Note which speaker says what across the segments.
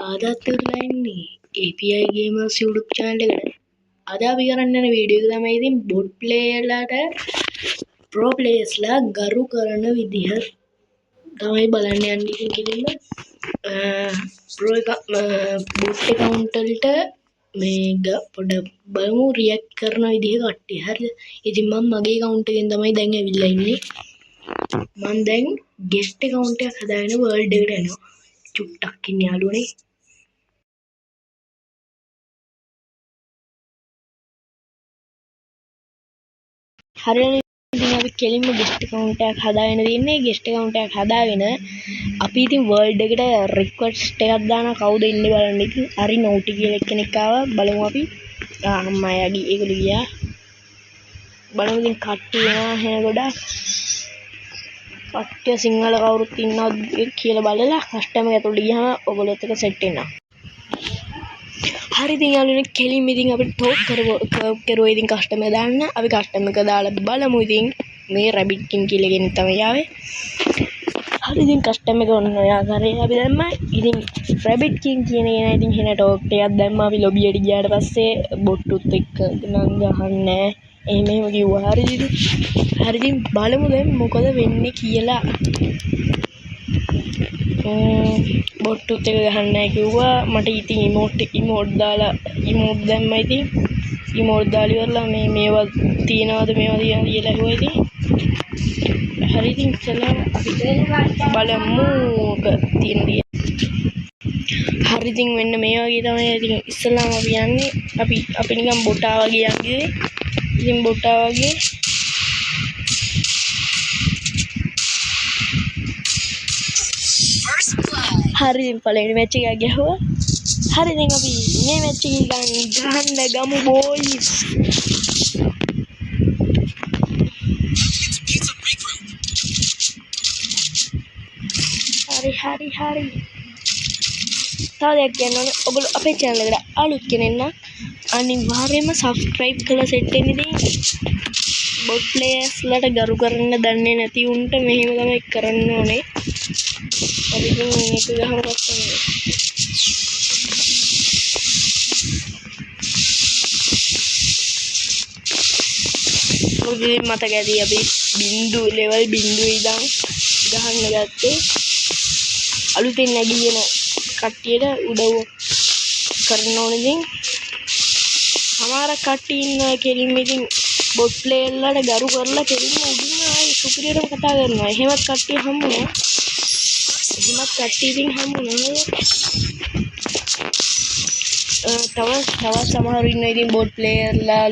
Speaker 1: ආදත් වෙලා ඉන්නේ API Gamers YouTube channel එකට. අද අපි කරන්න යන වීඩියෝ එක තමයි ඉතින් bot playerලාට pro players ලා ගරු කරන විදිහ තමයි බලන්න යන්නේ ඉතින් කෙලින්ම pro එක bot account වලට මේ පොඩ බලමු react කරන විදිහ කට්ටිය හරිද. ඉතින් මම මගේ account එකෙන් තමයි දැන් ඇවිල්ලා ඉන්නේ. මම දැන් guest account එකක් හදාගෙන world එකට යනවා. චුට්ටක් ඉන්න යාළුවනේ. හරියනේ ඉතින් අපි කෙලින්ම guest account එකක් හදාගෙන තින්නේ. guest account එකක් හදාගෙන අපි ඉතින් world එකට request එකක් දානවා කවුද ඉන්නේ බලන්න. ඉතින් හරි නෝටි කියලා කෙනෙක් ආවා. බලමු අපි. අම්මා යගේ ඒගොල්ලෝ ගියා. බලමු ඉතින් කට්ටිය එනවා හෙන ගොඩක්. කට්ටිය සිංහල කවුරුත් ඉන්නවද කියලා බලලා කස්ටමර් ඇතුළට ගියාම ඔයගොල්ලොත් එක්ක සෙට් වෙනවා. හරි ඉතින් යාළුවනේ කෙලින්ම ඉතින් අපිට ටෝක් කරුවා ඉතින් කස්ටමර් දාන්න. අපි කස්ටමර් එක දාලා බලමු ඉතින් මේ රැබිට් කින් කියලා කෙනෙක් තමයි ආවේ. හරි ඉතින් කස්ටමර් එක ඔන්න ඔය ආකාරයෙන් අපි දැම්මා. ඉතින් රැබිට් කින් කියන කෙනා ඉතින් හෙන ටෝක් එකක් දැම්මා. අපි ලොබි එකට ගියාට පස්සේ බොට්ටුත් එක්ක නම් ගහන්නේ එහෙම කිව්වා. හරි ඉතින් බලමු දැන් මොකද වෙන්නේ කියලා. බොට්ටුත් එක ගහන්න නැහැ කිව්වා. මට ඉතින් ඉමෝට් දාලා ඉමෝට් දැම්මා. ඉතින් ඉමෝට් දාලා ඉවරලා මේවා තියනවාද මේවා තියනවාද කියලා ඇහුවා. ඉතින් හරි ඉතින් ඉතලා අපි බලමු මොක තියෙනද. හරි ඉතින් මෙන්න මේ වගේ තමයි ඉතින් ඉස්සලාම අපි යන්නේ. අපි නිකන් බොටා වගේ යන්නේ. ඉතින් බොටා වගේ හරි ඉතින් පළවෙනි මැච් එක ගැහුවා. හරි ඉතින් අපි මේ මැච් එක ගහන්න ගමු බෝයිස්. හරි තව දෙයක් කියන්න ඕනේ. ඔයගොල්ලෝ අපේ channel එකට අලුත් කෙනෙක් නම් අනිවාර්යයෙන්ම subscribe කරලා set වෙන්න ඉතින් bot players ලාට ගරු කරන්න දන්නේ නැති උන්ට මෙහෙම තමයි කරන්න ඕනේ. අපි ඉතින් මේක ගහමු කස්ටමර්. ඔයගොල්ලෝ මතක ඇති අපි level 0 ඉඳන් ගහන්න ගත්තේ. අලුතෙන් නැගින කට්ටියට උදව් කරන්න ඕනේ. ඉතින් සමහර කට්ටිය ඉන්නවා කෙලින්ම ඉතින් බොට් ප්ලේයර්ලාට ගරු කරලා කෙලින්ම උඩින් ආයි සුපිරියටම කතා කරනවා. එහෙමත් කට්ටිය හම්බුණා. තව සමහරු ඉන්නවා ඉතින් බොට් ප්ලේයර්ලා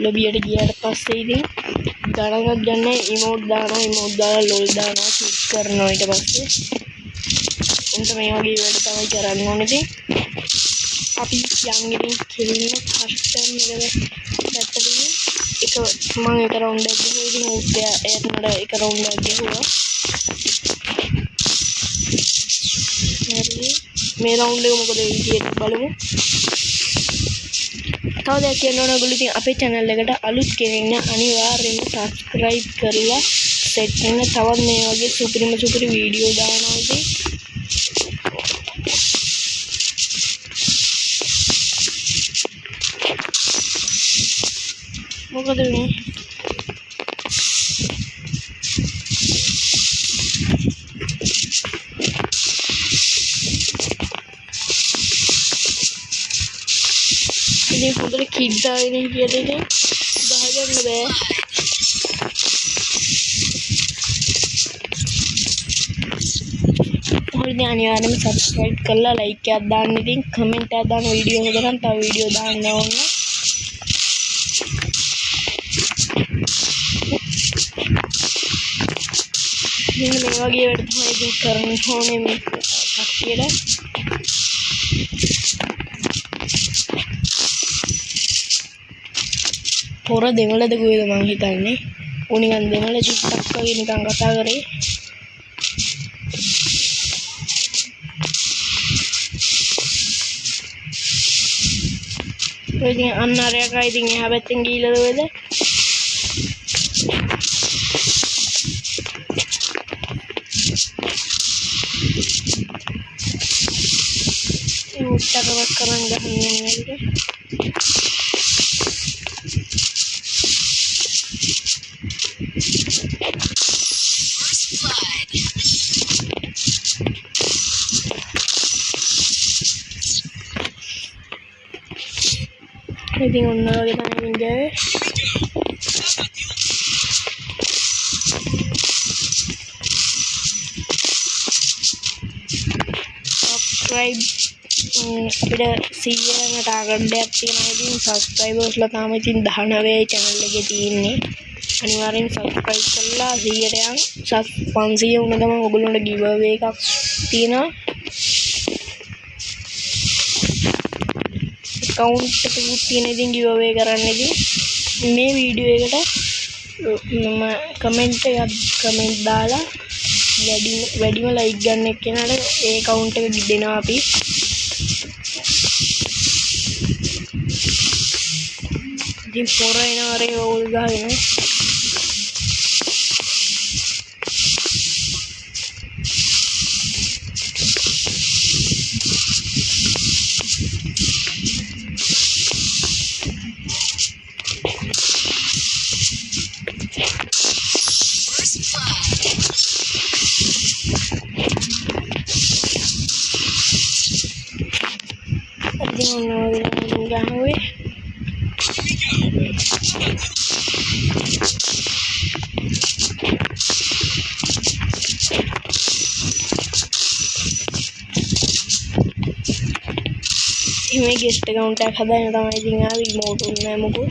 Speaker 1: ලොබියට ගියාට පස්සේ ඉතින් ගණනක් ගන්න ඉමෝට් දාලා ලෝල් දානවා ක්ලික් කරනවා. ඊට පස්සේ උන්ට මේ වගේ වැඩ තමයි කරන්න ඕනේ. ඉතින් අපි යන් ඉතින් කෙලින්ම කස්ටමර් එක මම එක රවුන්ඩ් එකක් ගිහුවා. ඉතින් ඌත් එයාට එක රවුන්ඩ් එකක් ගිහුවා. හරි මේ රවුන්ඩ් එක මොකද වෙන්නේ කියලා බලමු. තව දෙයක් කියන්න ඕන. ඔයගොල්ලෝ ඉතින් අපේ channel එකට අලුත් කෙනෙක් නම් අනිවාර්යයෙන්ම subscribe කරලා set වෙන්න. තවත් මේ වගේ සුපිරි වීඩියෝ දානවා. ඉතින් මොකද මේ ඉතින් හොඳට කිඩ් දාගෙන හිටියට ඉතින් ගහගන්න බෑ. ඔයාලා අනිවාර්යයෙන්ම subscribe කරලා like එකක් දාන්න. ඉතින් comment එකක් දාන්න. වීඩියෝ හොඳ නම් තව වීඩියෝ දාන්න ඕන. මේ වගේ වැඩ තමයි ඉතින් කරන්න ඕනේ මේ කට්ටියට. පොර දෙමළද කොහෙද මං හිතන්නේ. ඌ නිකන් දෙමළ චුට්ටක් වගේ නිකන් කතා කරේ. ඔය ඉතින් අන්න අරයා ඉතින් එහා පැත්තෙන් ගිහිල්ලාද ඔයද? තරමක් කරන් ගහන්න යන්නේ. ඉතින් ඔන්න වගේ තමයි ඉන්නේ. subscribe අපිට 100 ටාගට් එකක් තියෙනවා. ඉතින් subscribersලා තාම ඉතින් 19යි channel එකේ තියෙන්නේ. අනිවාර්යෙන් subscribe කරලා 100ට යන් 500 වුණ ගමන් ඔයගොල්ලන්ට giveaway එකක් තියෙනවා. account එකකුත් තියෙන ඉතින් giveaway කරන්න. ඉතින් මේ වීඩියෝ එකට මම කමෙන්ට් දාලා වැඩිම ලයික් ගන්න එක්කෙනාට ඒ account එක දෙනවා අපි. ඉතින් පොර එනවරේ ඕල් ගහගෙන gawe මේ ගෙස්ට් account එකක් හදාගෙන තමයි ඉතින් ආවේ. රිමෝට් උන්නේ නැහැ මොකෝ.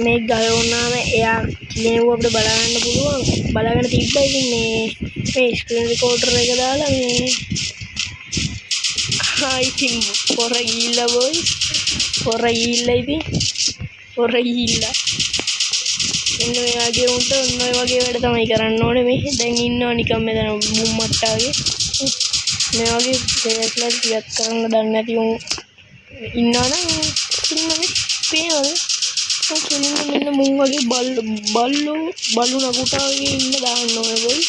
Speaker 1: මේ ගය වුණාම එයා කියනවා අපිට බලන්න පුළුවන්. බලාගෙන තිබ්බා. ඉතින් මේ ස්ක්‍රීන් රෙකෝඩර් එක දාලා මේ ඉතින් පොර ගිහිල්ලා බොයි. පොර ගිහිල්ලා ඉතින් පොර ගිහිල්ලා එන්න මේ වගේ උන්ට ඔන්න ඔය වගේ වැඩ තමයි කරන්න ඕනේ. මේ දැන් ඉන්නවා නිකන් මෙතන බුම් මට්ටාගේ මේ වගේ දෙයක්ලා ටිකක් කරන්න දන්නේ නැති උන් ඉන්නවනම් ඉතින් මේ පේනවනේ. මෙන්න මුන් වගේ බල්ලු නගුටාගේ ඉන්න දාන්න ඕනේ බොයි.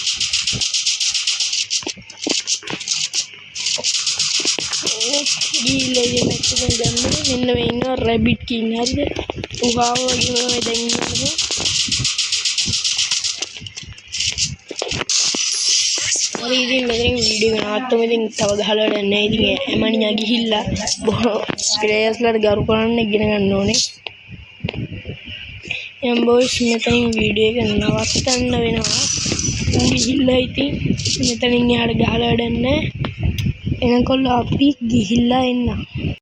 Speaker 1: ගිහිල්ලා ඉතින් මැච් එකෙන් ගන්නවා. මෙන්න මේ ඉන්නවා රැබිට් කින්. හරිද? උහාව වගේ තමයි දැන් ඉන්නේ. හරි ඉතින් මෙතනින් වීඩියෝ එක නවත්තමු. ඉතින් තව ගහලා වැඩක් නැහැ. ඉතින් එමණියා ගිහිල්ලා ප්ලේයර්ස්ලාට ගරු කරන්න ඉගෙන ගන්න ඕනේ. එම් බොයිස් මෙතනින් වීඩියෝ එක නවත්තන්න වෙනවා. උන් ගිහිල්ලා ඉතින් මෙතනින් එහාට ගහලා වැඩක් නැහැ. එනකොල්ල අපි ගිහිල්ලා එන්න.